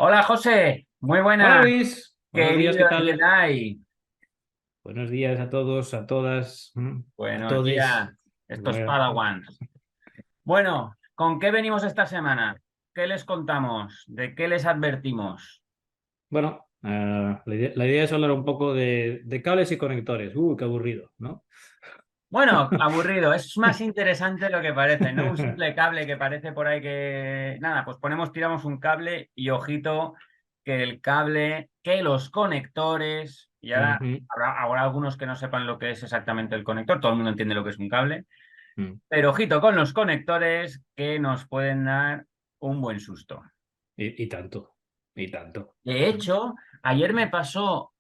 Hola José, muy Hola buenas, Luis, buenos días, ¿qué querido tal? Jedi. Buenos días a todos, a todas, a Buenos días, todes. estos Bueno, Padawans. Bueno, ¿con qué venimos esta semana? ¿Qué les contamos? ¿De qué les advertimos? la idea es hablar un poco de cables y conectores. Qué aburrido, ¿no? Bueno, aburrido, es más interesante lo que parece, ¿no? Un simple cable que parece por ahí que... Nada, pues tiramos un cable y ojito que el cable, que los conectores, y ahora Ujú, habrá algunos que no sepan lo que es exactamente el conector, todo el mundo entiende lo que es un cable. mm. Pero ojito con los conectores que nos pueden dar un buen susto. Y tanto, y tanto. De hecho, ayer me pasó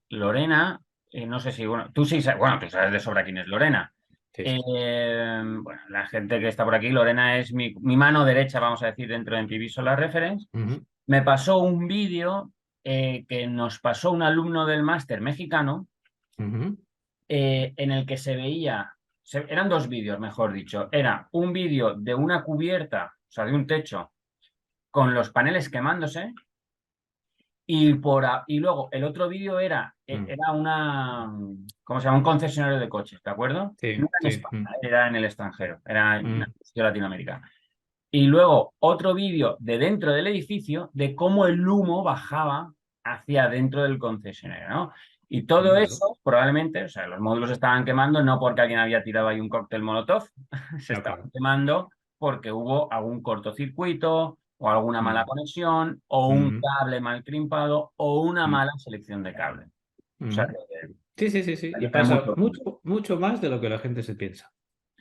Lorena, no sé si, bueno, tú sí, bueno, tú sabes de sobra quién es Lorena. Sí, sí. Bueno, la gente que está por aquí, Lorena es mi mano derecha, vamos a decir, dentro de MTV Solar Reference. Ujú, Me pasó un vídeo que nos pasó un alumno del máster mexicano ujú, en el que se veía, eran dos vídeos, mejor dicho. Era un vídeo de una cubierta, o sea, de un techo, con los paneles quemándose, y luego el otro vídeo era, mm. era ¿cómo se llama? Un concesionario de coches, ¿de acuerdo? No Sí, era en sí. España, era en el extranjero, era en Mm, Latinoamérica. Y luego otro vídeo de dentro del edificio de cómo el humo bajaba hacia dentro del concesionario, ¿no? Y todo claro, eso probablemente, o sea, los módulos estaban quemando no porque alguien había tirado ahí un cóctel Molotov, se no, estaban claro. quemando porque hubo algún cortocircuito o alguna mala Mm, conexión o un mm, cable mal crimpado o una mm, mala selección de cable. O sea, mm. Sí, sí, sí, sí. hay Y que tener pasa mucho. mucho, mucho más de lo que la gente se piensa.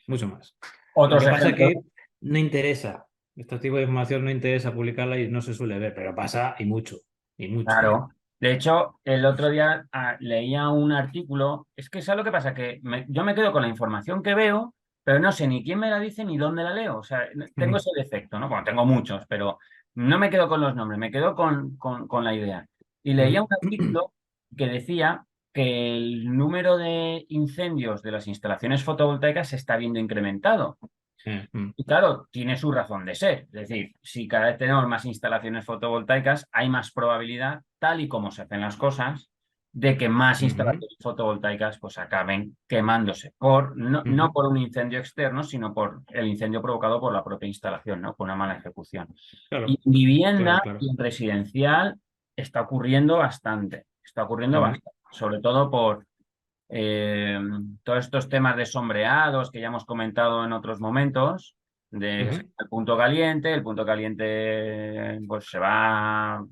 Mucho más. Lo Otros que pasa es ejemplos, que no interesa. Este tipo de información no interesa publicarla y no se suele ver, pero pasa y mucho. Y mucho. claro. De hecho, el otro día leía un artículo. Es que ¿sabes lo que pasa? Que yo me quedo con la información que veo, pero no sé ni quién me la dice ni dónde la leo. O sea, tengo Ujú, ese defecto, ¿no? Bueno, tengo muchos, pero no me quedo con los nombres, me quedo con la idea. Y leía un ujú. artículo que decía que el número de incendios de las instalaciones fotovoltaicas se está viendo incrementado. Mm, Y claro, tiene su razón de ser. Es decir, si cada vez tenemos más instalaciones fotovoltaicas, hay más probabilidad, tal y como se hacen las cosas, de que más ujú, instalaciones fotovoltaicas pues acaben quemándose, no ujú. por un incendio externo, sino por el incendio provocado por la propia instalación, ¿no? Por una mala ejecución. Y Claro, en claro, vivienda claro. y en residencial está ocurriendo Ujú, bastante, sobre todo por eh, todos estos temas de sombreados que ya hemos comentado en otros momentos, de ujú. el punto caliente pues se va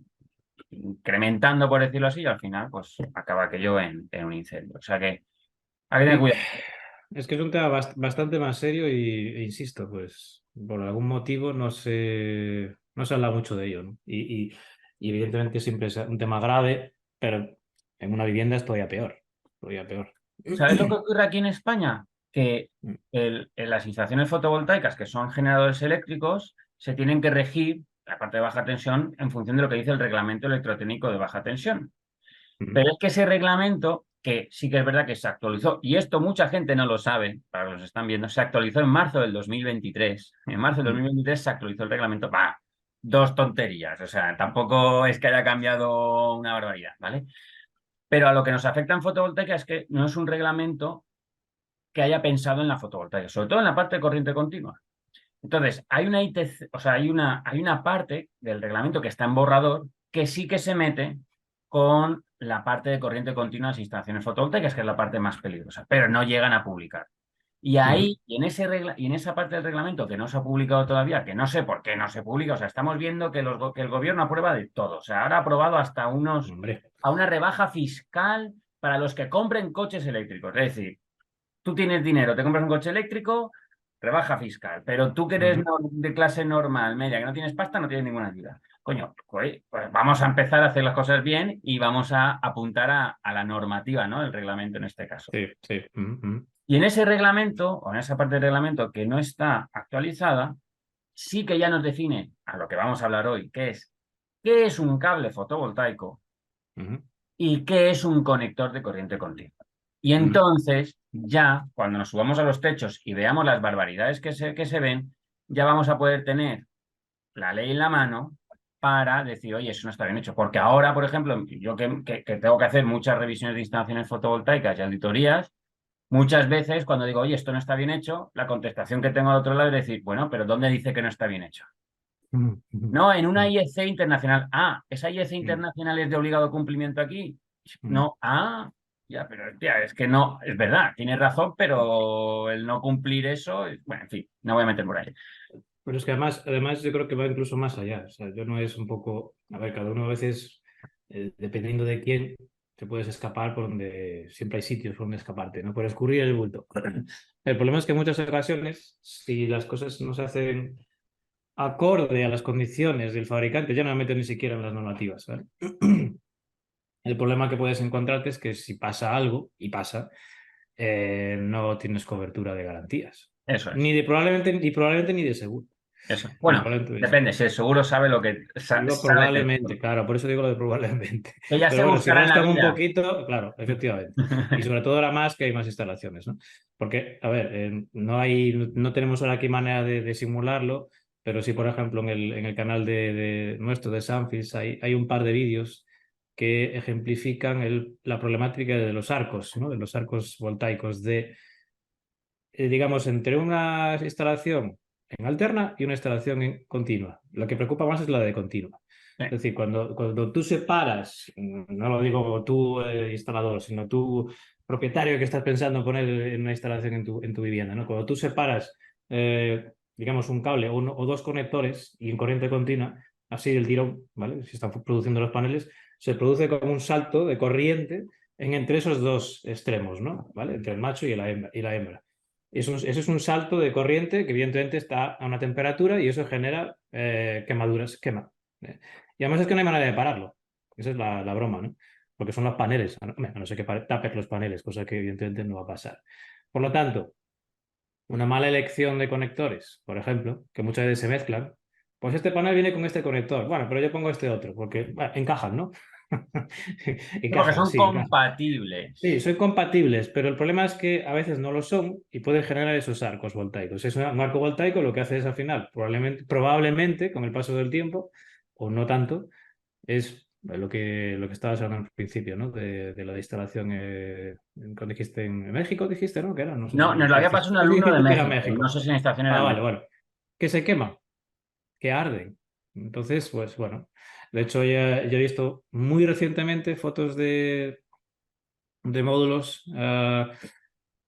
incrementando, por decirlo así, y al final pues acaba aquello en un incendio. O sea que hay que tener Sí, cuidado. es que es un tema bastante más serio e insisto, pues por algún motivo no se habla mucho de ello, ¿no? Y evidentemente siempre es un tema grave, pero en una vivienda es todavía peor, todavía peor. ¿Sabes lo que ocurre aquí en España? Que las instalaciones fotovoltaicas, que son generadores eléctricos, se tienen que regir, la parte de baja tensión, en función de lo que dice el reglamento electrotécnico de baja tensión. Ujú, Pero es que ese reglamento, que sí que es verdad que se actualizó, y esto mucha gente no lo sabe, para los que están viendo, se actualizó en marzo del 2023. En marzo del ujú, 2023 se actualizó el reglamento. Va, dos tonterías, o sea, tampoco es que haya cambiado una barbaridad, ¿vale? Pero a lo que nos afecta en fotovoltaica es que no es un reglamento que haya pensado en la fotovoltaica, sobre todo en la parte de corriente continua. Entonces, hay una ITC, o sea, hay una parte del reglamento que está en borrador que sí que se mete con la parte de corriente continua de las instalaciones fotovoltaicas, que es la parte más peligrosa, pero no llegan a publicar. Y ujú. ahí, y en esa parte del reglamento que no se ha publicado todavía, que no sé por qué no se publica, o sea, estamos viendo que el gobierno aprueba de todo. O sea, ahora ha aprobado hasta Hombre. a una rebaja fiscal para los que compren coches eléctricos. Es decir, tú tienes dinero, te compras un coche eléctrico, rebaja fiscal, pero tú que eres Ujú. de clase normal, media, que no tienes pasta, no tienes ninguna ayuda. Coño, pues vamos a empezar a hacer las cosas bien y vamos a apuntar a la normativa, ¿no? El reglamento en este caso. Sí, sí. Ujú, ujú, Y en ese reglamento, o en esa parte del reglamento que no está actualizada, sí que ya nos define a lo que vamos a hablar hoy, que es qué es un cable fotovoltaico ujú, y qué es un conector de corriente continua. Y ujú. entonces, ya cuando nos subamos a los techos y veamos las barbaridades que se ven, ya vamos a poder tener la ley en la mano para decir, oye, eso no está bien hecho. Porque ahora, por ejemplo, yo que tengo que hacer muchas revisiones de instalaciones fotovoltaicas y auditorías, muchas veces cuando digo, oye, esto no está bien hecho, la contestación que tengo al otro lado es decir, bueno, pero ¿dónde dice que no está bien hecho? No, en una IEC internacional. Ah, ¿esa IEC internacional es de obligado cumplimiento aquí? No, ya, pero tía, es que no, es verdad, tienes razón, pero el no cumplir eso, bueno, en fin, no voy a meter por ahí. Pero es que además yo creo que va incluso más allá. O sea, yo no es un poco, a ver, cada uno a veces, dependiendo de quién, te puedes escapar por donde siempre hay sitios por donde escaparte, ¿no? Por escurrir el bulto. El problema es que en muchas ocasiones, si las cosas no se hacen acorde a las condiciones del fabricante, ya no me meto ni siquiera en las normativas, ¿vale? El problema que puedes encontrarte es que si pasa algo, y pasa, no tienes cobertura de garantías. Eso es, Probablemente ni de seguro. eso. Y Bueno, probablemente de depende, seguro. si el seguro sabe lo que Digo sabe hacer. probablemente, claro, por eso digo lo de probablemente. Que ya Pero se bueno, si buscará en la rascan un vida. poquito, claro, efectivamente. Y sobre todo ahora más que hay más instalaciones, ¿no? Porque, a ver, no tenemos ahora aquí manera de simularlo, pero sí, por ejemplo, en el canal de nuestro de Sanfis hay un par de vídeos que ejemplifican la problemática de los arcos, ¿no? De los arcos voltaicos, digamos, entre una instalación en alterna y una instalación en continua. Lo que preocupa más es la de continua. Sí. Es decir, cuando tú separas, no lo digo tú, instalador, sino tú, propietario que estás pensando en poner en una instalación en tu vivienda, ¿no? Cuando tú separas, digamos, un cable o dos conectores y en corriente continua, así del tirón, ¿vale? Si están produciendo los paneles, se produce como un salto de corriente entre esos dos extremos, ¿no? ¿Vale? Entre el macho y la hembra. Eso es un salto de corriente que evidentemente está a una temperatura y eso genera quemaduras, quema. Y además es que no hay manera de pararlo. Esa es la broma, ¿no? Porque son los paneles, a no ser que tapes los paneles, cosa que evidentemente no va a pasar. Por lo tanto, una mala elección de conectores, por ejemplo, que muchas veces se mezclan, pues este panel viene con este conector, bueno, pero yo pongo este otro, porque bueno, encajan, ¿no? Porque Encajan, son sí, encajan. Sí, compatibles. son compatibles, pero el problema es que a veces no lo son y pueden generar esos arcos voltaicos. Un arco voltaico lo que hace es al final, probablemente con el paso del tiempo, o no tanto, es lo que estabas hablando al principio, ¿no? De la instalación, cuando dijiste en México, dijiste, ¿no? Que era, no sé No, si nos lo había pasado un alumno de dijiste que era México. No México. sé si en estación era Ah, en vale, México. bueno. Que se quema, que arden. Entonces, pues bueno. De hecho, ya he visto muy recientemente fotos de módulos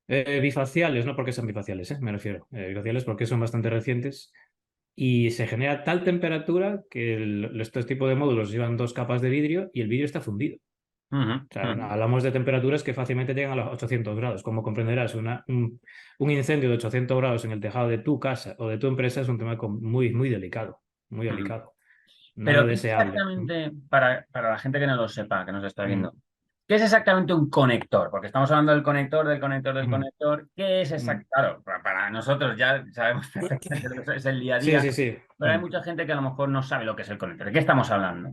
bifaciales, no porque sean bifaciales, me refiero. Bifaciales porque son bastante recientes y se genera tal temperatura que estos tipos de módulos llevan dos capas de vidrio y el vidrio está fundido. Ujú, O sea, ujú, hablamos de temperaturas que fácilmente llegan a los 800 grados. Como comprenderás, un incendio de 800 grados en el tejado de tu casa o de tu empresa es un tema muy, muy delicado, muy ujú. delicado. Nada Pero, ¿qué es deseable. exactamente, para la gente que no lo sepa, que nos está Mm, viendo, qué es exactamente un conector? Porque estamos hablando del conector, del conector, del mm, conector. ¿Qué es mm. exacto? Claro, para nosotros ya sabemos perfectamente lo que es el día a Sí, día, sí, sí. pero hay mucha gente que a lo mejor no sabe lo que es el conector. ¿De qué estamos hablando?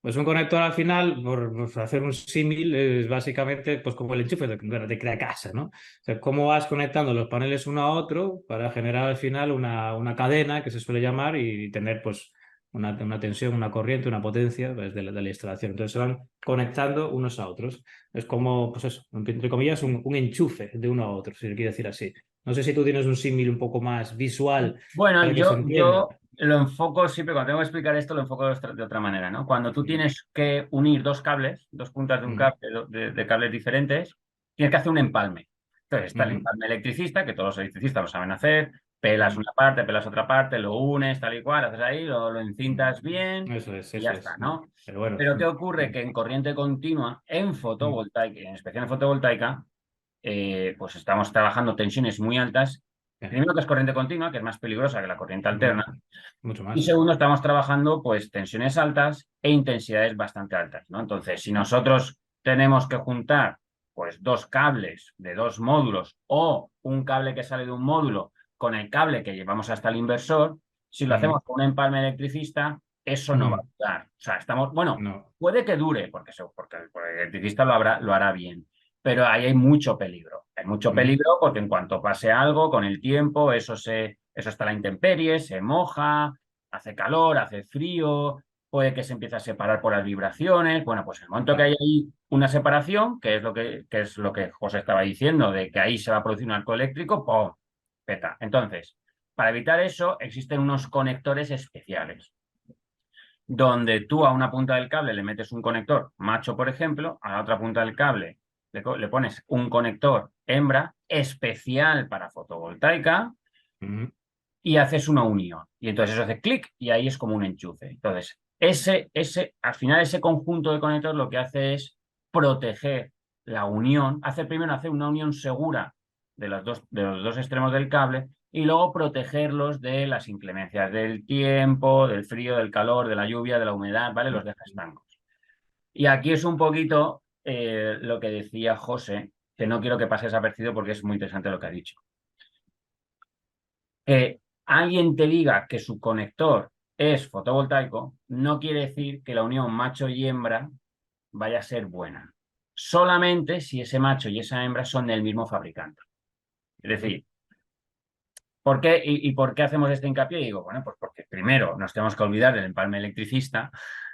Pues un conector al final, por hacer un símil, es básicamente pues como el enchufe de cada casa, ¿no? O sea, cómo vas conectando los paneles uno a otro para generar al final una cadena que se suele llamar y tener pues una tensión, una corriente, una potencia pues, de la instalación. Entonces se van conectando unos a otros. Es como, pues eso, entre comillas, un enchufe de uno a otro, si se quiere decir así. No sé si tú tienes un símil un poco más visual Bueno, para que se entienda. yo lo enfoco siempre, cuando tengo que explicar esto, lo enfoco de otra manera, ¿no? Cuando tú Mm, tienes que unir dos cables, dos puntas de un mm, cable, de cables diferentes, tienes que hacer un empalme. Entonces está el mm, empalme electricista, que todos los electricistas lo saben hacer, pelas mm. una parte, pelas otra parte, lo unes tal y cual, haces ahí, lo encintas bien Eso es, y ya eso está, es. ¿no? Pero bueno. Pero ¿qué ocurre? Que en corriente continua, en Mm, fotovoltaica, y en especial en fotovoltaica, pues estamos trabajando tensiones muy altas. ya. Primero que es corriente continua, que es más peligrosa que la corriente Mm, alterna. mucho Y más. segundo, estamos trabajando pues tensiones altas e intensidades bastante altas, ¿no? Entonces, si nosotros tenemos que juntar pues dos cables de dos módulos o un cable que sale de un módulo con el cable que llevamos hasta el inversor, si lo Mm, hacemos con un empalme electricista, eso no va a mm, durar. O sea, estamos, bueno, no. puede que dure, porque el electricista lo hará bien, pero ahí hay mucho peligro. Hay mucho Mm, peligro porque en cuanto pase algo, con el tiempo, eso está a la intemperie, se moja, hace calor, hace frío, puede que se empiece a separar por las vibraciones. Bueno, pues en el momento que hay Claro. ahí una separación, que es lo que José estaba diciendo, de que ahí se va a producir un arco eléctrico, ¡pum! Peta. Entonces, para evitar eso, existen unos conectores especiales, donde tú a una punta del cable le metes un conector macho, por ejemplo, a la otra punta del cable le pones un conector hembra especial para fotovoltaica Ujú. y haces una unión. Y entonces eso hace clic y ahí es como un enchufe. Entonces, al final ese conjunto de conectores lo que hace es proteger la unión, primero hacer una unión segura de los dos extremos del cable y luego protegerlos de las inclemencias del tiempo, del frío, del calor, de la lluvia, de la humedad, ¿vale? Los deja estancos. Y aquí es un poquito lo que decía José, que no quiero que pase desapercibido porque es muy interesante lo que ha dicho. Que alguien te diga que su conector es fotovoltaico, no quiere decir que la unión macho y hembra vaya a ser buena. Solamente si ese macho y esa hembra son del mismo fabricante. Es decir, ¿por qué y por qué hacemos este hincapié? Y digo, bueno, pues porque primero nos tenemos que olvidar del empalme electricista,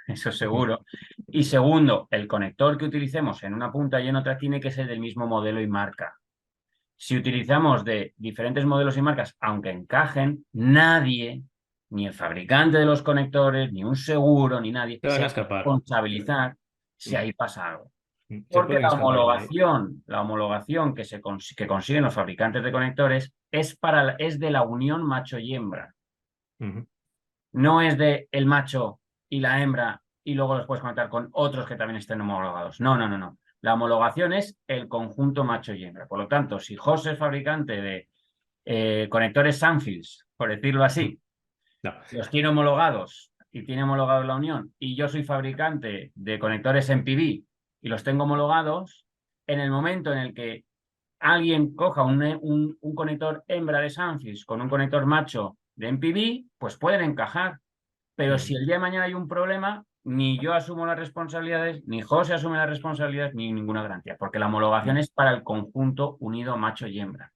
eso seguro. Y segundo, el conector que utilicemos en una punta y en otra tiene que ser del mismo modelo y marca. Si utilizamos de diferentes modelos y marcas, aunque encajen, nadie, ni el fabricante de los conectores, ni un seguro, ni nadie, Se van se a va a escapar. responsabilizar si ahí pasa algo. Se Porque pueden escapar de ahí. la homologación que consiguen los fabricantes de conectores es de la unión macho y hembra. Ujú. No es de el macho y la hembra y luego los puedes conectar con otros que también estén homologados. No, no, no, no. La homologación es el conjunto macho y hembra. Por lo tanto, si José es fabricante de conectores Sanfields, por decirlo así, No. los tiene homologados y tiene homologado la unión, y yo soy fabricante de conectores MPV y los tengo homologados, en el momento en el que alguien coja un conector hembra de Sanfields con un conector macho de MPV, pues pueden encajar. Pero si Ujú. el día de mañana hay un problema, ni yo asumo las responsabilidades, ni José asume las responsabilidades, ni ninguna garantía, porque la homologación es para el conjunto unido macho y hembra.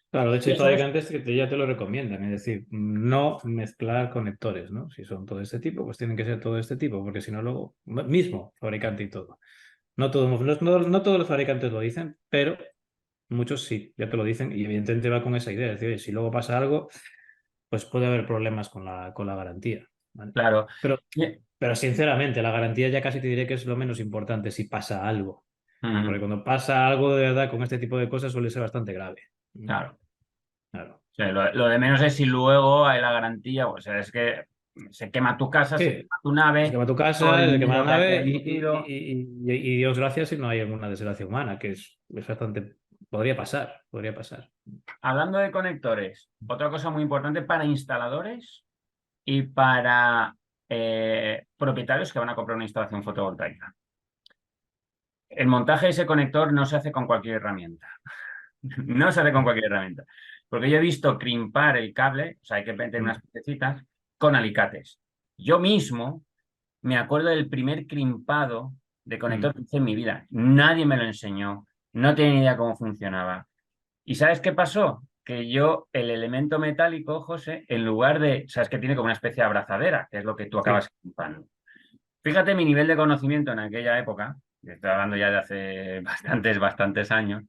Claro, de hecho Y hay eso es, fabricantes que ya te lo recomiendan, es decir, no mezclar conectores, ¿no? Si son todo este tipo, pues tienen que ser todo este tipo, porque si no luego, mismo fabricante y todo. No todos los fabricantes lo dicen, pero muchos sí, ya te lo dicen y evidentemente va con esa idea, es decir, oye, si luego pasa algo, pues puede haber problemas con la garantía, ¿vale? claro. Pero, Y- pero sinceramente, la garantía ya casi te diré que es lo menos importante si pasa algo, porque Ujú, cuando pasa algo de verdad con este tipo de cosas suele ser bastante grave. claro. Claro. O sea, lo de menos es si luego hay la garantía, o sea, es que se quema tu casa, se Sí, quema tu se nave, quema tu todo el casa, se quema la dinero que has nave invertido. y Dios gracias si no hay alguna desgracia humana, que es bastante... Podría pasar, podría pasar. Hablando de conectores, otra cosa muy importante para instaladores y para propietarios que van a comprar una instalación fotovoltaica. El montaje de ese conector no se hace con cualquier herramienta. No se hace con cualquier herramienta. Porque yo he visto crimpar el cable, o sea, hay que meter Mm, unas piecitas, con alicates. Yo mismo me acuerdo del primer crimpado de conector mm, que hice en mi vida. Nadie me lo enseñó, no tenía ni idea cómo funcionaba. ¿Y sabes qué pasó? Que yo, el elemento metálico, José, en lugar de, sabes que tiene como una especie de abrazadera, que es lo que tú acabas sí. crimpando. Fíjate mi nivel de conocimiento en aquella época, que estoy hablando ya de hace bastantes años,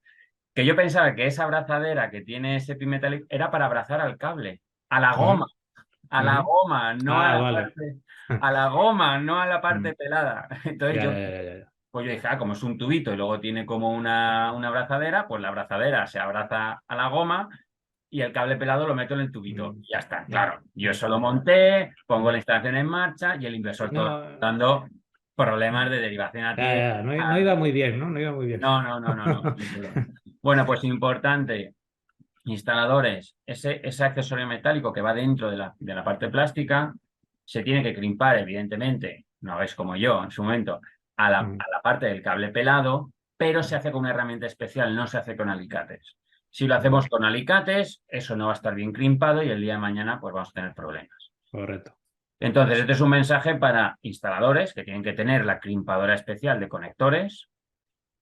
que yo pensaba que esa abrazadera que tiene ese pin metálico era para abrazar al cable, a la Ujú, goma, a la ujú. goma, no a Ah, la vale. parte, a la goma, no a la Mm, parte pelada. Entonces ya, yo, ya, ya, ya, ya. pues yo dije, como es un tubito y luego tiene como una abrazadera, pues la abrazadera se abraza a la goma y el cable pelado lo meto en el tubito. Mm, Y ya está, ya, claro. Yo ya, eso lo ya, ya. monté, pongo la Mm. instalación en marcha y el inversor todo No, dando problemas mm, de derivación a ya, tierra. ya. No, no iba muy bien, ¿no? No iba muy bien. No, no, no, no, no. Bueno, pues importante, instaladores, ese accesorio metálico que va dentro de la parte plástica, se tiene que crimpar, evidentemente, no hagáis como yo en su momento, Mm, a la parte del cable pelado, pero se hace con una herramienta especial, no se hace con alicates. Si lo hacemos vale, con alicates, eso no va a estar bien crimpado y el día de mañana pues vamos a tener problemas. correcto. Entonces, este es un mensaje para instaladores que tienen que tener la crimpadora especial de conectores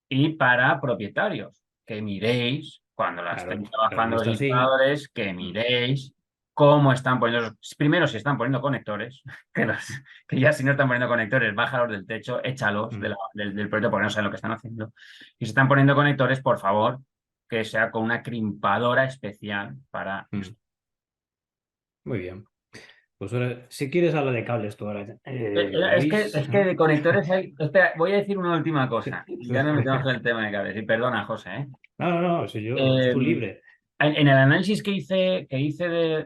y para propietarios, que miréis, cuando la Claro, estén claro, trabajando los visto así. instaladores, que Mm, miréis cómo están poniendo, primero si están poniendo conectores, que ya si no están poniendo conectores, bájalos del techo, échalos Mm, del proyecto porque no saben lo que están haciendo. Y si están poniendo conectores, por favor, que sea con una crimpadora especial para mm. esto. Muy bien. Pues ahora, si quieres hablar de cables tú ahora, Es Luis, que ¿no? de conectores hay. Espera, voy a decir una última cosa. Sí. Y ya nos metemos en el tema de cables. Y perdona, José, ¿eh? No, no, no, soy yo, es Eh, tú libre. en el análisis que hice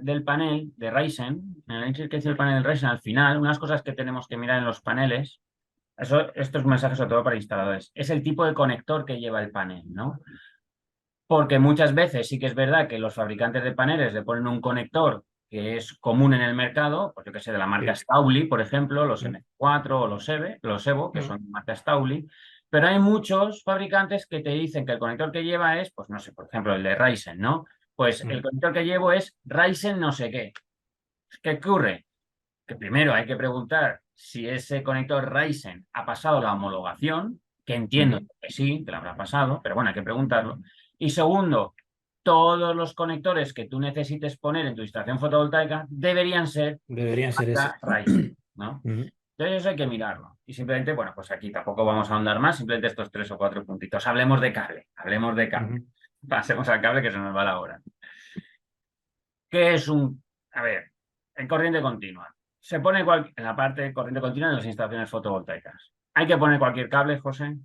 del panel de Ryzen, en el análisis que hice del panel de Ryzen, al final, unas cosas que tenemos que mirar en los paneles, esto es un mensaje sobre todo para instaladores, es el tipo de conector que lleva el panel, ¿no? Porque muchas veces sí que es verdad que los fabricantes de paneles le ponen un conector que es común en el mercado, pues yo que sé, de la marca Sí. Stauli, por ejemplo, los Mm, M4 o los Evo, que mm, son de marca Stauli, pero hay muchos fabricantes que te dicen que el conector que lleva es, pues no sé, por ejemplo, el de Ryzen, ¿no? Pues el mm, conector que llevo es Ryzen no sé qué. ¿Qué ocurre? Que primero hay que preguntar si ese conector Ryzen ha pasado la homologación, que entiendo ujú. que sí, que lo habrá pasado, pero bueno, hay que preguntarlo. Y segundo, todos los conectores que tú necesites poner en tu instalación fotovoltaica deberían ser Deberían ser ese. marca Ryzen, ¿no? Ujú, Entonces eso hay que mirarlo. Y simplemente, bueno, pues aquí tampoco vamos a ahondar más, simplemente estos 3 o 4 puntitos. Hablemos de cable, hablemos de cable. ujú. Pasemos al cable que se nos va la hora. ¿Qué es un... A ver, en corriente continua. Se pone en la parte de corriente continua de las instalaciones fotovoltaicas. ¿Hay que poner cualquier cable, José?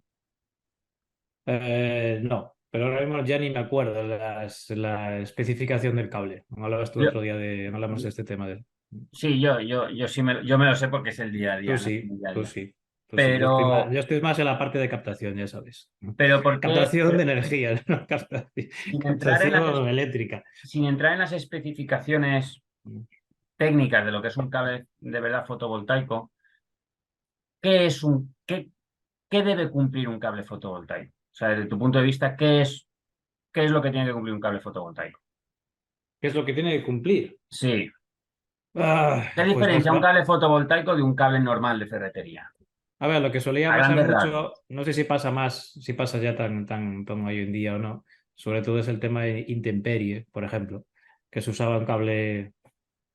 No, pero ahora mismo ya ni me acuerdo la especificación del cable. Hablabas tú Yo- otro día hablamos de este tema sí, yo sí yo me lo sé porque es el día a Tú día, ¿no? sí, El día a tú día. sí, tú sí. Pero, Yo estoy más en la parte de captación, ya sabes. pero ¿por qué? Captación de energía, no captación, Sin entrar en captación eléctrica. sin entrar en las especificaciones técnicas de lo que es un cable de verdad fotovoltaico, ¿qué debe cumplir un cable fotovoltaico? O sea, desde tu punto de vista, ¿qué es lo que tiene que cumplir un cable fotovoltaico? ¿Qué es lo que tiene que cumplir? Sí. Ah, ¿Qué pues diferencia un cable fotovoltaico de un cable normal de ferretería? a ver, lo que solía A pasar grandes rasgos. mucho, no sé si pasa más, si pasa ya tan hoy en día o no, sobre todo es el tema de intemperie, por ejemplo, que se usaba un cable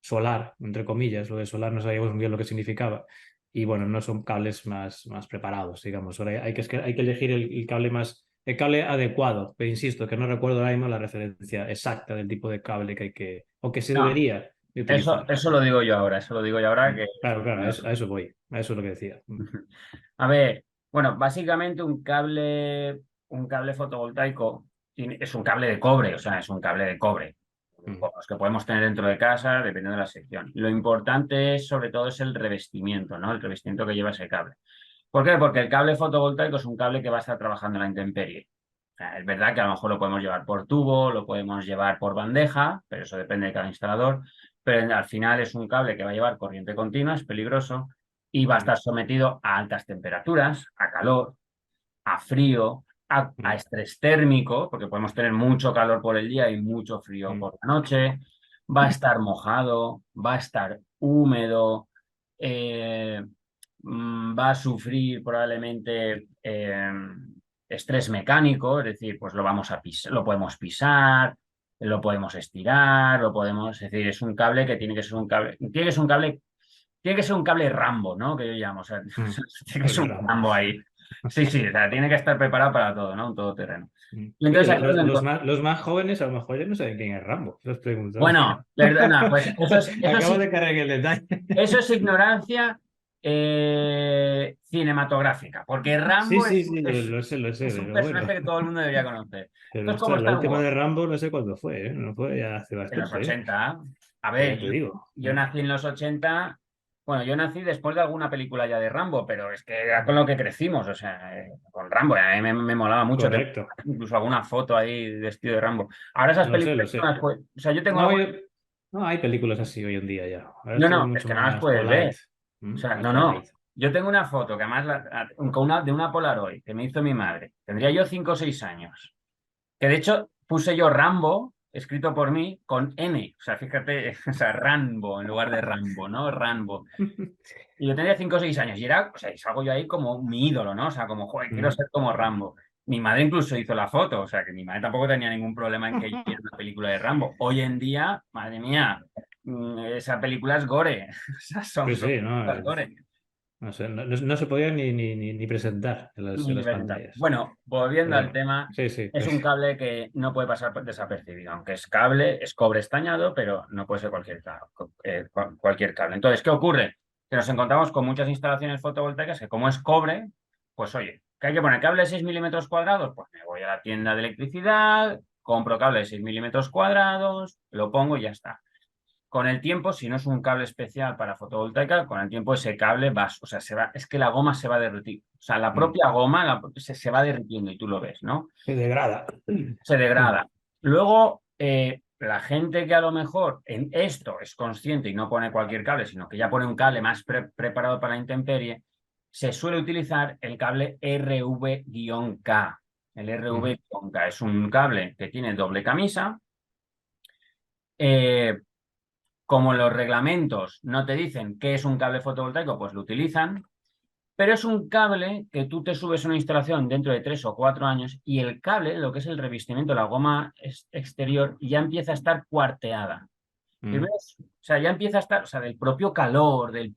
solar, entre comillas, lo de solar no sabíamos muy bien lo que significaba. Y bueno, no son cables más preparados, digamos. Ahora hay que elegir el cable el cable adecuado, pero insisto, que no recuerdo ahora mismo la referencia exacta del tipo de cable que hay o que se No, debería de eso, utilizar. eso lo digo yo ahora, eso lo digo yo ahora que... Claro, claro, a eso voy, a eso es lo que decía. A ver, bueno, básicamente un cable fotovoltaico es un cable de cobre, o sea, es un cable de cobre, Mm, como los que podemos tener dentro de casa, dependiendo de la sección. Lo importante es, sobre todo, es el revestimiento, ¿no? El revestimiento que lleva ese cable. ¿Por qué? Porque el cable fotovoltaico es un cable que va a estar trabajando en la intemperie. O sea, es verdad que a lo mejor lo podemos llevar por tubo, lo podemos llevar por bandeja, pero eso depende de cada instalador. Pero al final es un cable que va a llevar corriente continua, es peligroso, y va a mm, estar sometido a altas temperaturas, a calor, a frío, a mm, estrés térmico, porque podemos tener mucho calor por el día y mucho frío mm, por la noche. Va a estar mojado, va a estar húmedo, eh, va a sufrir probablemente estrés mecánico, es decir, pues lo vamos a lo podemos pisar, lo podemos estirar, es decir, es un cable que tiene que ser un cable, tiene que ser un cable Rambo, ¿no? Que yo llamo, o sea, mm. tiene que ser Cable un Rambo. Rambo ahí. Sí, sí, o sea, tiene que estar preparado para todo, ¿no? Un todoterreno. Mm. Y Oye, entonces aquí los más jóvenes a lo mejor ya no saben quién es Rambo, los preguntaba. bueno, no, pues Acabo de caer en el detalle. eso es ignorancia cinematográfica, porque Sí, Rambo sí, sí, lo sé, es un pero bueno. personaje que todo el mundo debería conocer. Esto Pero es como ostras, la Star última Wars. de Rambo no sé cuándo fue, ¿eh? No fue ya hace En los bastante, ¿eh? 80. A Pues ver, ya te digo. yo nací en los 80. Bueno, yo nací después de alguna película ya de Rambo, pero es que era con lo que crecimos, o sea, con Rambo. A mí me molaba mucho. Tengo Correcto. incluso alguna foto ahí vestido de Rambo. Ahora esas Lo películas no sé. las puedes. O sea, yo tengo No, alguna. no hay películas así hoy en día ya. Ahora es No, todo no, es mucho que no las más puedes polite. ver. O sea, Más no, no. polite. Yo tengo una foto que además de una Polaroid que me hizo mi madre. Tendría yo 5 o 6 años. Que de hecho puse yo Rambo, escrito por mí, con N. O sea, fíjate, o sea, Rambo en lugar de Rambo, ¿no? Rambo. Y yo tenía 5 o 6 años y era, o sea, y salgo yo ahí como mi ídolo, ¿no? O sea, como, joder, quiero ser como Rambo. Mi madre incluso hizo la foto, o sea, que mi madre tampoco tenía ningún problema en que yo hiciera una película de Rambo. Hoy en día, madre mía, esa película es gore. O sea, son Sí, sí, no, películas gore. no sé, no se podía ni presentar en Ni las presentar. pantallas. Bueno, volviendo Pero al bueno, tema, sí, sí, es un cable que no puede pasar desapercibido, aunque es cable, es cobre estañado, pero no puede ser cualquier cable. Entonces, ¿qué ocurre? Que nos encontramos con muchas instalaciones fotovoltaicas que como es cobre, pues oye, ¿que hay que poner cable de 6 milímetros cuadrados? Pues me voy a la tienda de electricidad, compro cable de 6 milímetros cuadrados, lo pongo y ya está. Con el tiempo, si no es un cable especial para fotovoltaica, con el tiempo ese cable va, o sea, es que la goma se va a derretir. O sea, la mm, propia goma se va derritiendo y tú lo ves, ¿no? se degrada. Se Mm. degrada. Luego, la gente que a lo mejor en esto es consciente y no pone cualquier cable, sino que ya pone un cable más preparado para la intemperie, se suele utilizar el cable RV-K. El Ujú. RV-K es un cable que tiene doble camisa. eh, Como los reglamentos no te dicen qué es un cable fotovoltaico, pues lo utilizan, pero es un cable que tú te subes a una instalación dentro de 3 o 4 años y el cable, lo que es el revestimiento, la goma exterior, ya empieza a estar cuarteada. ¿Y Mm. ves? O sea, ya empieza a estar, o sea, del propio calor, del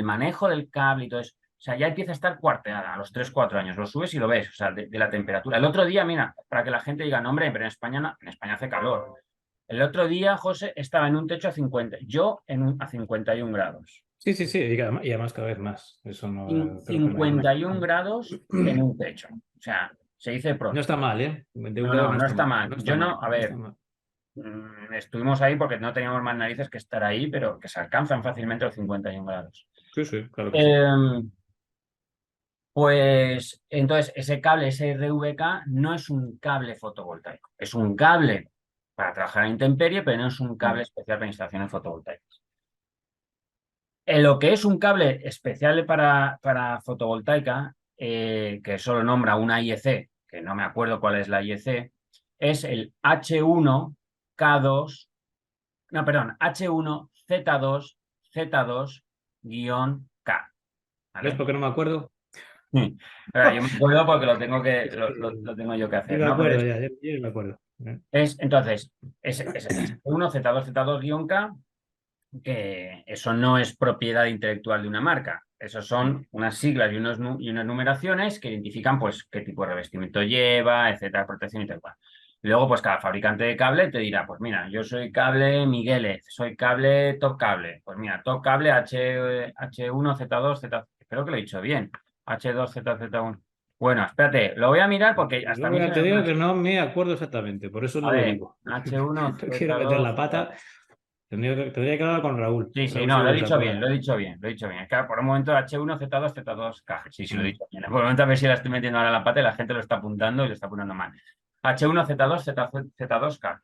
manejo del cable y todo eso. O sea, ya empieza a estar cuarteada a los 3 o 4 años. Lo subes y lo ves, o sea, de la temperatura. El otro día, mira, para que la gente diga, no, hombre, pero en España, en España hace calor. El otro día, José, estaba en un techo a 50, yo a 51 grados. Sí, sí, sí, y además cada vez más. Eso no creo que no hay. 51 grados en un techo. O sea, se dice No está pronto. mal, ¿eh? De un No, grado no, no no está está mal. mal. No está Yo mal, no, a no está ver, mal. estuvimos ahí porque no teníamos más narices que estar ahí, pero que se alcanzan fácilmente los 51 grados. Sí, sí, claro que sí. Eh, pues entonces ese cable, ese RVK, no es un cable fotovoltaico. Es un cable para trabajar a intemperie, pero no es un cable Mm. especial para instalaciones fotovoltaicas. En lo que es un cable especial para fotovoltaica, que solo nombra una IEC, que no me acuerdo cuál es la IEC, es el H1K2, no, perdón, H1Z2Z2-K, ¿Ves ¿vale? por qué no me acuerdo? Sí. Ahora, yo me acuerdo porque Sí, lo tengo yo que y hacer, me ¿no? Pero acuerdo ya, yo me acuerdo. entonces, es H1 Z2 Z2-K, que eso no es propiedad intelectual de una marca. Eso son unas siglas y unas numeraciones que identifican pues qué tipo de revestimiento lleva, etcétera, protección y tal cual. Luego, pues cada fabricante de cable te dirá, pues mira, yo soy cable Migueles, soy cable Top Cable. Pues mira, Top Cable H1, Z2, Z, creo que lo he dicho bien. H2, Z, Z1. Bueno, espérate, lo voy a mirar porque hasta a Luego mí se ya me te digo van. que no me acuerdo exactamente, por eso A no lo ver, digo. H1, No quiero meter Z2, la pata. Tendría que hablar con Raúl. sí, sí, Raúl no, lo he seguro que se dicho bien, lo he acuerda. dicho bien, lo he dicho bien. Es que por un momento H1, Z2, Z2K. Sí, sí, lo he Mm, dicho bien. Por un momento a ver si la estoy metiendo ahora en la pata y la gente lo está apuntando y lo está apuntando mal. H1, Z2, Z2K.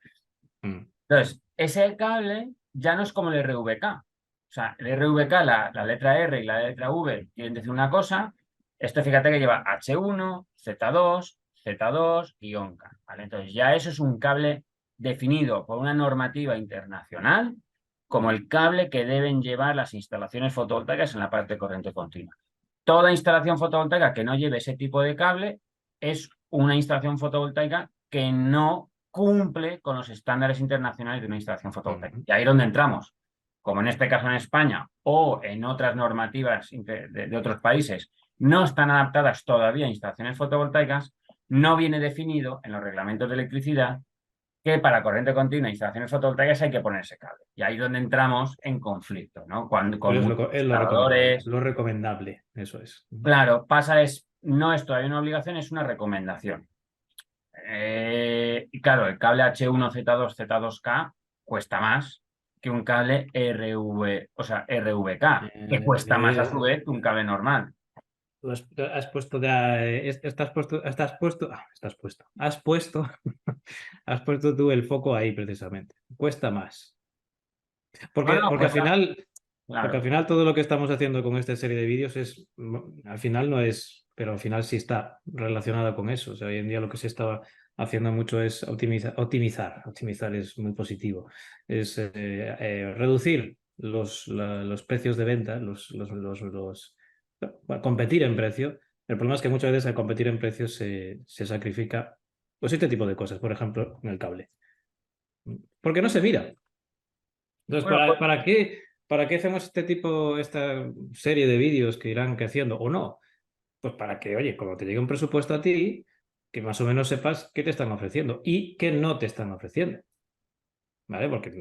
mm. Entonces, ese cable ya no es como el RVK. O sea, el RVK, la letra R y la letra V quieren decir una cosa. Esto fíjate que lleva H1, Z2, Z2, K. ¿Vale? Entonces, ya eso es un cable definido por una normativa internacional como el cable que deben llevar las instalaciones fotovoltaicas en la parte de corriente continua. Toda instalación fotovoltaica que no lleve ese tipo de cable es una instalación fotovoltaica que no cumple con los estándares internacionales de una instalación fotovoltaica. Ujú. Y ahí es donde entramos, como en este caso en España o en otras normativas de otros países, no están adaptadas todavía a instalaciones fotovoltaicas, no viene definido en los reglamentos de electricidad que para corriente continua e instalaciones fotovoltaicas hay que ponerse cable. Y ahí es donde entramos en conflicto, ¿no? Con Pero muchos es instaladores. lo recomendable, eso es. Claro, no es todavía una obligación, es una recomendación. Y claro, el cable H1Z2 Z2K cuesta más que un cable RV, o sea, RVK, que cuesta más a su vez que un cable normal. Tú has puesto has puesto tú el foco ahí precisamente. Cuesta más. No, no, Porque cuesta, al claro. final todo lo que estamos haciendo con esta serie de vídeos al final no es, pero al final sí está relacionado con eso. O sea, hoy en día lo que se está haciendo mucho es optimizar. Optimizar es muy positivo. Es reducir los precios de venta, bueno, competir en precio. El problema es que muchas veces al competir en precio se sacrifica pues este tipo de cosas, por ejemplo, en el cable. Porque no se mira. Entonces, Bueno, pues ¿para qué hacemos esta serie de vídeos que irán creciendo o no? Pues para que, oye, cuando te llegue un presupuesto a ti, que más o menos sepas qué te están ofreciendo y qué no te están ofreciendo, ¿vale? Porque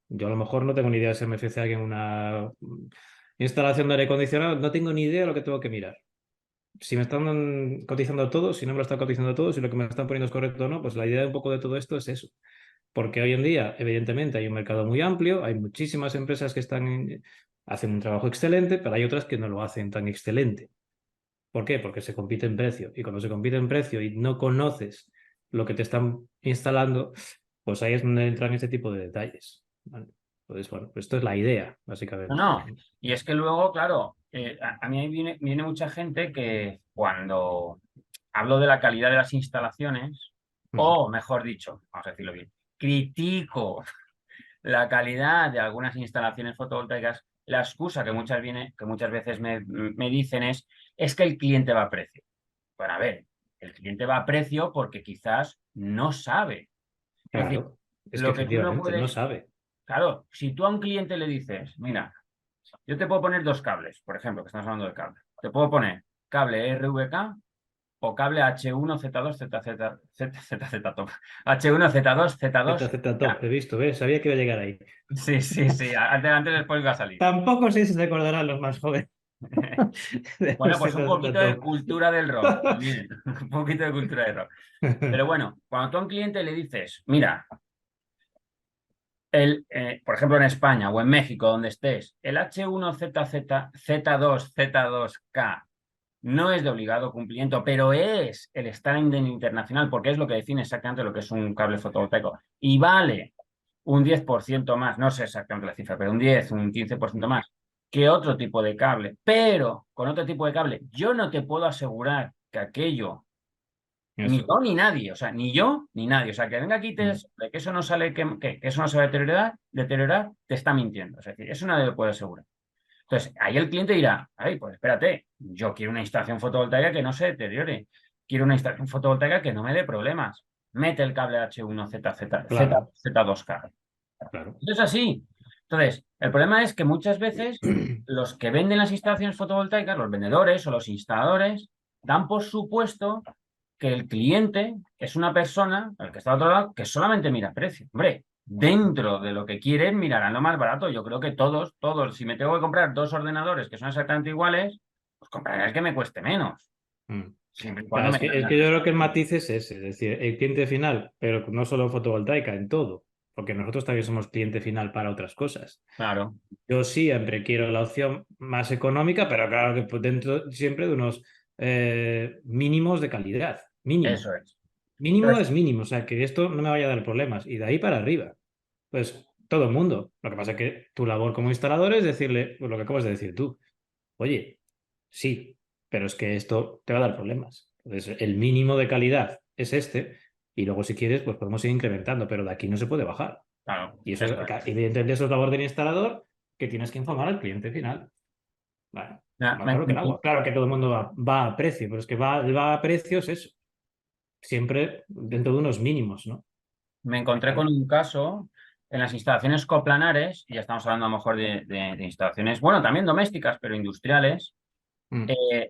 yo a lo mejor no tengo ni idea si me ofrece alguien una instalación de aire acondicionado, no tengo ni idea de lo que tengo que mirar. Si me están cotizando todo, si no me lo están cotizando todo, si lo que me están poniendo es correcto o no, pues la idea un poco de todo esto es eso. Porque hoy en día, evidentemente, hay un mercado muy amplio, hay muchísimas empresas que hacen un trabajo excelente, pero hay otras que no lo hacen tan excelente. ¿Por qué? Porque se compite en precio. Y cuando se compite en precio y no conoces lo que te están instalando, pues ahí es donde entran este tipo de detalles. ¿Vale? Entonces, bueno, pues esto es la idea, no, básicamente. no. Y es que luego, claro, a mí ahí viene mucha gente que cuando hablo de la calidad de las instalaciones, Mm. o mejor dicho, vamos a decirlo bien, critico la calidad de algunas instalaciones fotovoltaicas, la excusa que muchas veces me dicen es que el cliente va a precio. Bueno, a ver, el cliente va a precio porque quizás no sabe. Es decir, Claro, es que lo que tú no efectivamente no puedes, sabe. claro, si tú a un cliente le dices, mira, yo te puedo poner dos cables, por ejemplo, que estamos hablando de cable. Te puedo poner cable RVK o cable H1 Z2 ZZ top. H1 Z2 Z2 ZZ Top, K. he visto, ¿ves? Sabía que iba a llegar ahí. Sí, sí, sí. Antes después va a salir. Tampoco sé si se acordarán los más jóvenes de Bueno, los pues un ZZ poquito de Top. cultura del rock también. Un poquito de cultura del rock. Pero bueno, cuando tú a un cliente le dices, mira, por ejemplo en España o en México, donde estés, el H1ZZ, Z2, Z2K no es de obligado cumplimiento, pero es el estándar internacional, porque es lo que define exactamente lo que es un cable fotovoltaico. Y vale un 10% más, no sé exactamente la cifra, pero un 10, un 15% más que otro tipo de cable. Pero con otro tipo de cable, yo no te puedo asegurar que aquello, ni Eso. yo ni nadie, o sea, ni yo ni nadie, o sea, que venga aquí y te Mm. de que eso no sale, que eso no se va a deteriorar, te está mintiendo. Es decir, eso nadie lo puede asegurar. Entonces, ahí el cliente dirá, ay, pues espérate, yo quiero una instalación fotovoltaica que no se deteriore, quiero una instalación fotovoltaica que no me dé problemas. Mete el cable H1ZZ, Claro, Z2K. claro. Eso es así. Entonces, el problema es que muchas veces los que venden las instalaciones fotovoltaicas, los vendedores o los instaladores, dan por supuesto que el cliente es una persona, el que está al otro lado, que solamente mira precio. Hombre, dentro de lo que quieren, mirarán lo más barato. Yo creo que todos, si me tengo que comprar dos ordenadores que son exactamente iguales, pues compraré el que me cueste menos, Mm. siempre y Claro, cuando me den es las que yo creo que el prestaciones. matiz es ese, es decir, el cliente final, pero no solo fotovoltaica, en todo, porque nosotros también somos cliente final para otras cosas. Claro, Yo siempre quiero la opción más económica, pero claro que pues, dentro siempre de unos mínimos de calidad. Mínimo. eso es. Mínimo Entonces, es mínimo, o sea, que esto no me vaya a dar problemas. Y de ahí para arriba. Pues todo el mundo. Lo que pasa es que tu labor como instalador es decirle, pues lo que acabas de decir tú. Oye, sí, pero es que esto te va a dar problemas. Entonces, el mínimo de calidad es este, y luego si quieres, pues podemos ir incrementando, pero de aquí no se puede bajar. claro, Y eso, eso es. evidentemente, eso es labor del instalador que tienes que informar al cliente final. Bueno, Ya, más claro que el agua. Claro que todo el mundo va a precio, pero es que va a precios eso, siempre dentro de unos mínimos, ¿no? me encontré con Claro. un caso en las instalaciones coplanares, y ya estamos hablando a lo mejor de instalaciones, bueno, también domésticas, pero industriales. Mm.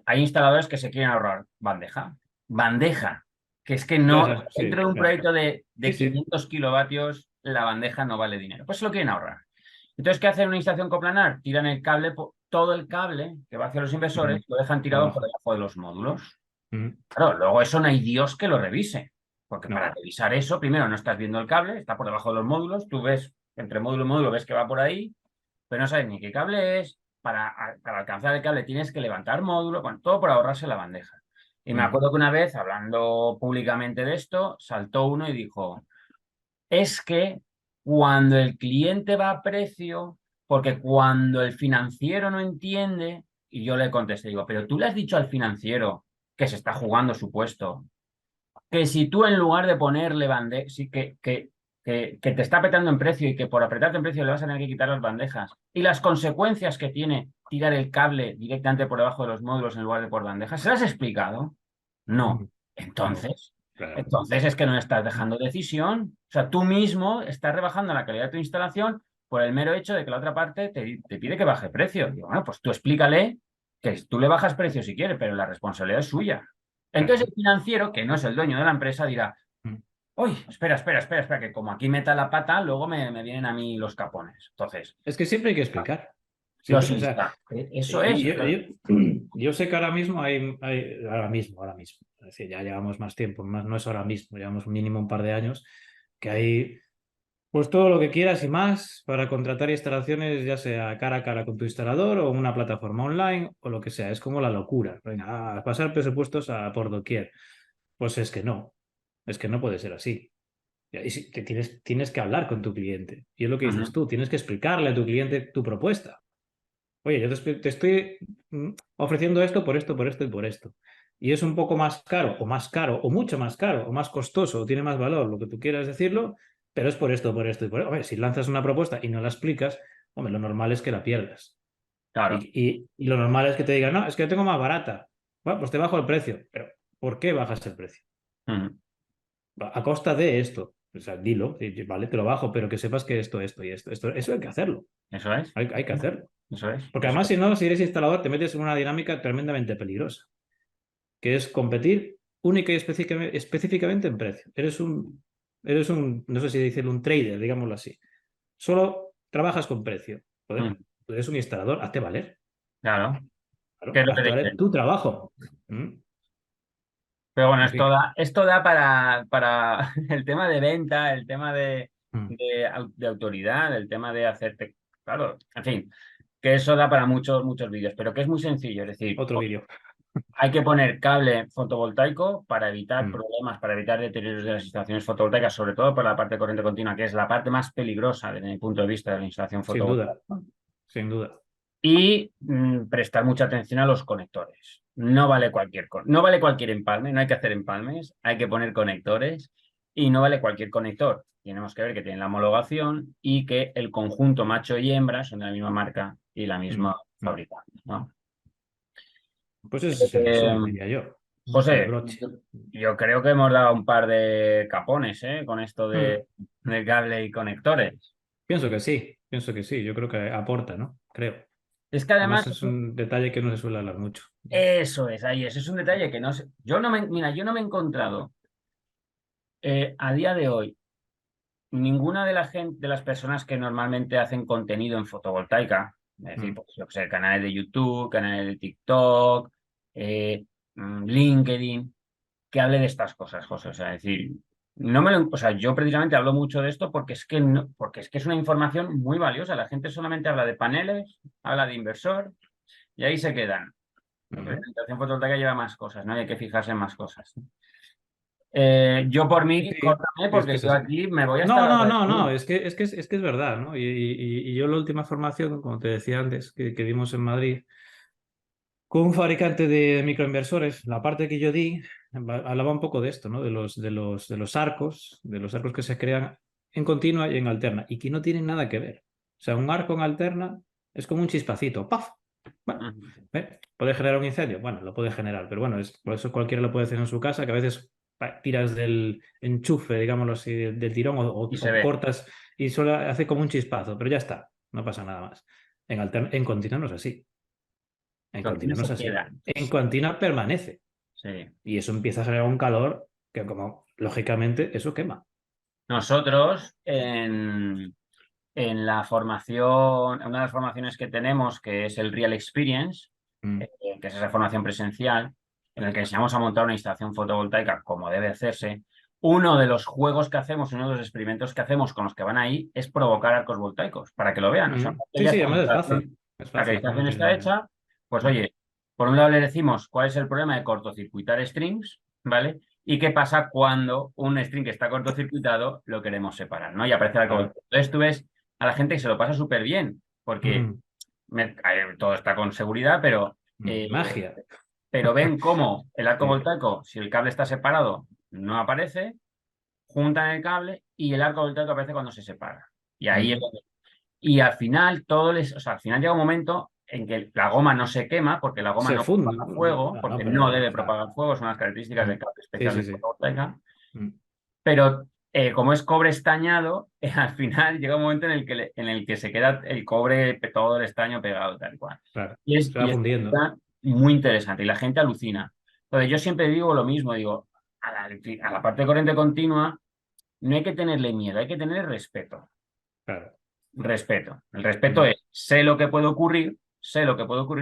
Hay instaladores que se quieren ahorrar bandeja. Bandeja. Que es que no, Sí, dentro de un claro. proyecto Sí, de sí. 500 kilovatios, la bandeja no vale dinero. Pues se lo quieren ahorrar. Entonces, ¿qué hacen en una instalación coplanar? Tiran el cable, todo el cable que va hacia los Mm. inversores, lo dejan tirado por Abajo. debajo de los módulos. Mm. Claro, luego eso no hay Dios que lo revise. Porque para No. revisar eso, primero no estás viendo el cable, está por debajo de los módulos, tú ves, entre módulo y módulo, ves que va por ahí, pero no sabes ni qué cable es. Para alcanzar el cable tienes que levantar módulo, bueno, todo por ahorrarse la bandeja. Y me Mm. acuerdo que una vez, hablando públicamente de esto, saltó uno y dijo, es que cuando el cliente va a precio, porque cuando el financiero no entiende, y yo le contesté, digo, pero tú le has dicho al financiero que se está jugando su puesto, que si tú en lugar de ponerle bandeja, sí, que te está apretando en precio y que por apretarte en precio le vas a tener que quitar las bandejas y las consecuencias que tiene tirar el cable directamente por debajo de los módulos en lugar de por bandejas, ¿se las has explicado? No. Mm. No, Entonces, claro. entonces es que no estás dejando decisión. O sea, tú mismo estás rebajando la calidad de tu instalación por el mero hecho de que la otra parte te pide que baje precio. Digo, bueno, pues tú explícale que tú le bajas precio si quieres, pero la responsabilidad es suya. Entonces Claro. el financiero, que no es el dueño de la empresa, dirá, Mm. uy, espera, que como aquí meta la pata, luego me vienen a mí los capones. Entonces, Es que siempre hay que explicar. los Siempre, o sea, insta. Eso es. y yo sé que ahora mismo ahora mismo, es decir, ya llevamos más tiempo, no es ahora mismo, llevamos mínimo un par de años, que hay pues todo lo que quieras y más para contratar instalaciones, ya sea cara a cara con tu instalador o una plataforma online o lo que sea. Es como la locura. Venga, a pasar presupuestos a por doquier. Pues es que no puede ser así. Y si tienes que hablar con tu cliente. Y es lo que dices Ujú. tú, tienes que explicarle a tu cliente tu propuesta. Oye, yo te estoy ofreciendo esto por esto, por esto y por esto. Y es un poco más caro, o mucho más caro, o más costoso, o tiene más valor, lo que tú quieras decirlo, pero es por esto y por esto. Hombre, si lanzas una propuesta y no la explicas, hombre, lo normal es que la pierdas. Claro. Y lo normal es que te digan, no, es que yo tengo más barata. Bueno, pues te bajo el precio. Pero, ¿por qué bajas el precio? Ujú. A costa de esto. O sea, dilo, vale, te lo bajo, pero que sepas que esto y esto. Eso hay que hacerlo. Eso es. Hay que hacerlo. Eso es. Porque Eso además, es. si no, si eres instalador, te metes en una dinámica tremendamente peligrosa, que es competir única y específicamente en precio. No sé si decirlo, un trader, digámoslo así. Solo trabajas con precio. Joder, Ujú. tú eres un instalador, hazte valer. Claro. ¿Qué Claro, es lo que hazte valer dicen? tu trabajo. ¿Mm? Pero bueno, En fin. esto da para el tema de venta, el tema Mm. de autoridad, el tema de hacerte. Claro, en fin, que eso da para muchos, muchos vídeos, pero que es muy sencillo. Es decir, Otro vídeo. hay que poner cable fotovoltaico para evitar Mm. problemas, para evitar deterioros de las instalaciones fotovoltaicas, sobre todo por la parte de corriente continua, que es la parte más peligrosa desde mi punto de vista de la instalación Sin fotovoltaica. duda, sin duda. Y prestar mucha atención a los conectores. No vale cualquier empalme, no hay que hacer empalmes, hay que poner conectores y no vale cualquier conector. Tenemos que ver que tienen la homologación y que el conjunto macho y hembra son de la misma marca y la Mm. misma Mm. fabricante, ¿no? Pues ese es el Eh, resumen, diría yo. El José, broche. yo creo que hemos dado un par de capones, ¿eh? Con esto Mm. de cable y conectores. Pienso que sí, pienso que sí. Yo creo que aporta, ¿no? Creo. Es que Además además es un detalle que no se suele hablar mucho. eso es, ahí, eso es un detalle que no sé. Mira, yo no me he encontrado a día de hoy ninguna de la gente, de las personas que normalmente hacen contenido en fotovoltaica, es decir, Mm. pues, yo que sé, canales de YouTube, canales de TikTok, LinkedIn, que hable de estas cosas, José. O sea, es decir, no me lo, o sea, yo precisamente hablo mucho de esto porque es que porque es que es una información muy valiosa. La gente solamente habla de paneles, habla de inversor y ahí se quedan. Porque la Mm. instalación fotovoltaica lleva más cosas, ¿no? Y hay que fijarse en más cosas. Yo por Sí, mí, sí, córtame es que porque es yo así. aquí me voy hasta No, la no, hora de no, no, comer. es que es verdad, ¿no? Y yo la última formación, como te decía antes, que dimos en Madrid, con un fabricante de microinversores, la parte que yo di hablaba un poco de esto, ¿no? De los arcos que se crean en continua y en alterna, y que no tienen nada que ver. O sea, un arco en alterna es como un chispacito, ¡paf! Bueno, Ujú. ¿puede generar un incendio? Bueno, lo puede generar, pero bueno, por eso cualquiera lo puede hacer en su casa, que a veces tiras del enchufe, digámoslo así, del tirón Y se o ve. cortas y solo hace como un chispazo, pero ya está, no pasa nada más. En continua no es así. En Cortina continua no es se así. queda. En continua permanece. Sí. Y eso empieza a generar un calor que, como lógicamente, eso quema. Nosotros en la formación, en una de las formaciones que tenemos, que es el Real Experience, Mm. que es esa formación presencial, en el que enseñamos a montar una instalación fotovoltaica como debe hacerse, uno de los juegos que hacemos, uno de los experimentos que hacemos con los que van ahí es provocar arcos voltaicos, para que lo vean. O sea, Mm. Sí, ya sí, está además es fácil. Es la fácil, no instalación está tiene... hecha, pues Mm. oye, por un lado le decimos cuál es el problema de cortocircuitar strings, ¿vale? Y qué pasa cuando un string que está cortocircuitado lo queremos separar, ¿no? Y aparece el arco Claro. voltaico. Entonces tú ves a la gente que se lo pasa súper bien, porque Mm. todo está con seguridad, Mm. Magia. pero ven cómo el arco Sí. voltaico, si el cable está separado, no aparece, juntan el cable y el arco voltaico aparece cuando se separa. Y ahí es Mm. donde... Y al final, o sea, al final llega un momento en que la goma no se quema, porque la goma Se no funde. propaga fuego, No, porque no pero debe claro. propagar fuego, son las características Mm. del cable Sí, especial sí, de sí. fotovoltaica, Mm. pero como es cobre estañado, al final llega un momento en el que se queda el cobre, todo el estaño pegado, tal cual. Claro, Y se va es fundiendo. muy interesante y la gente alucina. Entonces, yo siempre digo lo mismo, digo, a la parte de corriente continua no hay que tenerle miedo, hay que tener respeto. Claro. Respeto. El respeto Mm. es, sé lo que puede ocurrir,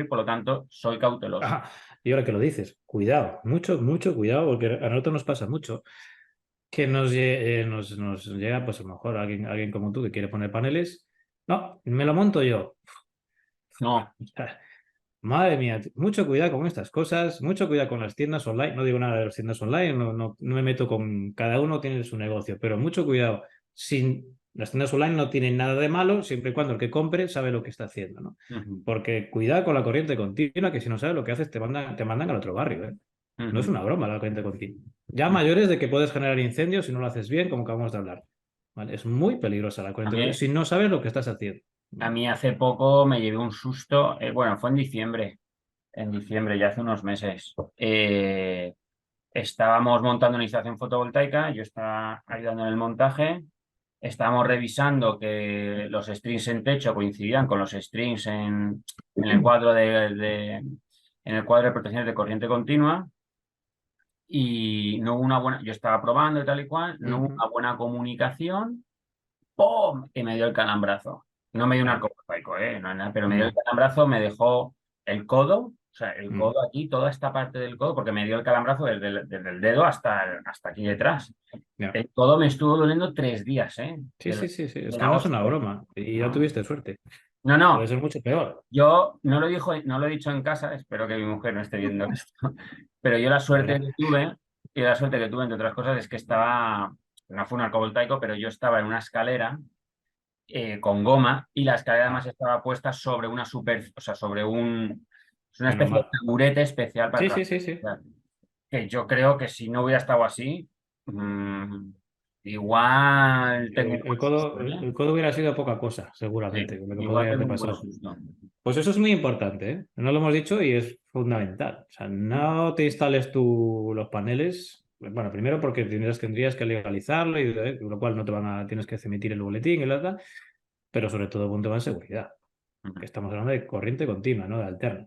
por lo tanto, soy cauteloso. Ah, y ahora que lo dices, cuidado, mucho, mucho cuidado, porque a nosotros nos pasa mucho que nos llega, pues a lo mejor alguien como tú que quiere poner paneles. No, me lo monto yo. No. Madre mía, mucho cuidado con estas cosas, mucho cuidado con las tiendas online. No digo nada de las tiendas online, no me meto con. Cada uno tiene su negocio, pero mucho cuidado. Las tiendas online no tienen nada de malo siempre y cuando el que compre sabe lo que está haciendo, ¿no? Ujú, Porque cuidado con la corriente continua, que si no sabes lo que haces, te mandan al otro barrio, ¿eh? No es ujú. una broma la corriente continua. Ya mayores de que puedes generar incendios si no lo haces bien, como acabamos de hablar. ¿Vale? Es muy peligrosa la A corriente continua mí, si no sabes lo que estás haciendo. a mí hace poco me llevé un susto, bueno, fue en diciembre, ya hace unos meses. Estábamos montando una instalación fotovoltaica, yo estaba ayudando en el montaje, estábamos revisando que los strings en techo coincidían con los strings en el cuadro en el cuadro de protecciones de corriente continua y no hubo una buena, yo estaba probando y tal y cual, no hubo Ujú. una buena comunicación, ¡pum! Y me dio el calambrazo. No me dio un Ya. arco voltaico, no, nada, pero me dio el Mm, calambrazo, me dejó el codo, o sea, el mm. codo aquí, toda esta parte del codo, porque me dio el calambrazo desde el dedo hasta aquí detrás. Ya. El codo me estuvo doliendo 3 días, Sí, sí, sí, sí. Es de que la no es una hostia. broma. Y ya No, tuviste suerte. no, Puede no, ser mucho peor. yo no lo he dicho en casa, espero que mi mujer no esté viendo esto, pero yo la La suerte verdad. que tuve, y la suerte que tuve, entre otras cosas, es que no fue un arcovoltaico, pero yo estaba en una escalera con goma y la escalera además Ah, estaba puesta sobre o sea, es una menos especie de mal. taburete especial para Sí, sí, sí, sí. trabajar. Que yo creo que si no hubiera estado así, igual tengo un El buen susto, codo, el codo hubiera sido poca cosa, Sí, seguramente, con lo que podría igual haberte tengo un buen pasado. susto. Pues eso es muy importante, ¿eh? No lo hemos dicho y es fundamental. O sea, no te instales tú los paneles. Bueno, primero porque tendrías que legalizarlo y lo cual no tienes que emitir el boletín y la tal, pero sobre todo por un tema de seguridad, que estamos hablando de corriente continua, ¿no? De alterna,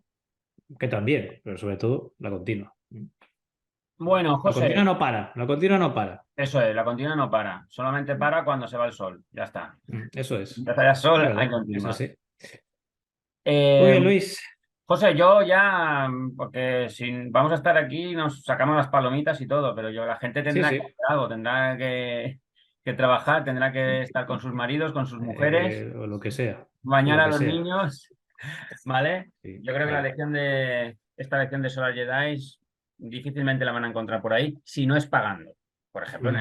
que también, pero sobre todo la continua. Bueno, La continua José, no para, la continua no para. eso es, la continua no para, solamente para cuando se va el sol, ya está. Eso es, Empieza ya el es sol, hay verdad, es continua. así. Muy Eh, bien, Luis. José, yo ya, porque vamos a estar aquí, nos sacamos las palomitas y todo, pero la gente Sí, tendrá que sí. hacer algo, tendrá que trabajar, tendrá que estar con sus maridos, con sus mujeres, O lo que sea, bañar lo a que los sea. niños, ¿vale? Sí, Yo creo que vale. esta lección de Solar Jedi difícilmente la van a encontrar por ahí, si no es pagando. Por ejemplo, en Mm.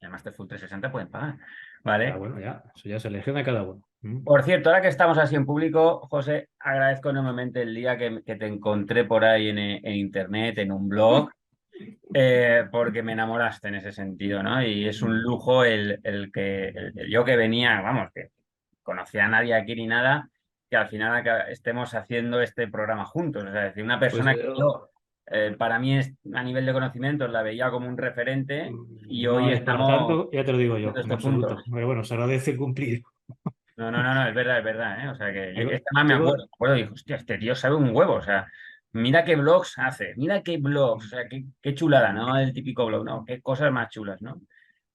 el Máster Full 360 pueden pagar, Ya, ¿vale? bueno, ya. Eso ya es elección de cada uno. Por cierto, ahora que estamos así en público, José, agradezco enormemente el día que te encontré por ahí en internet, en un blog, porque me enamoraste en ese sentido, ¿no? Y es un lujo yo que venía, vamos, que conocía a nadie aquí ni nada, que al final estemos haciendo este programa juntos. O sea, es decir, una Pues persona que yo, para mí, a nivel de conocimientos, la veía como un referente y hoy no es para estamos tanto, ya te lo digo yo, haciendo en esto juntos. absoluto. Pero bueno, se agradece cumplir. No, no, no, no, es verdad, ¿eh? O sea que Algo- este más tengo- me acuerdo y digo, hostia, este tío sabe un huevo, o sea, mira qué blogs hace, mira qué blogs, o sea, qué chulada, ¿no? El típico blog, ¿no? Qué cosas más chulas, ¿no?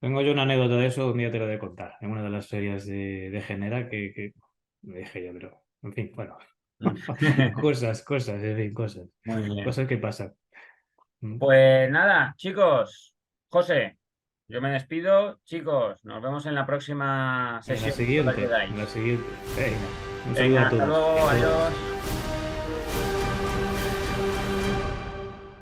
Tengo yo una anécdota de eso, un día te lo voy a contar, en una de las series de Genera que me dije yo, pero, en fin, bueno, cosas, en fin, cosas, Muy bien. cosas que pasan. Mm. Pues nada, chicos, José, yo me despido, chicos, nos vemos en la próxima En la sesión de Solar siguiente, Jedi. en la siguiente. Venga, un saludo Venga, a hasta todos y luego, a todas. adiós.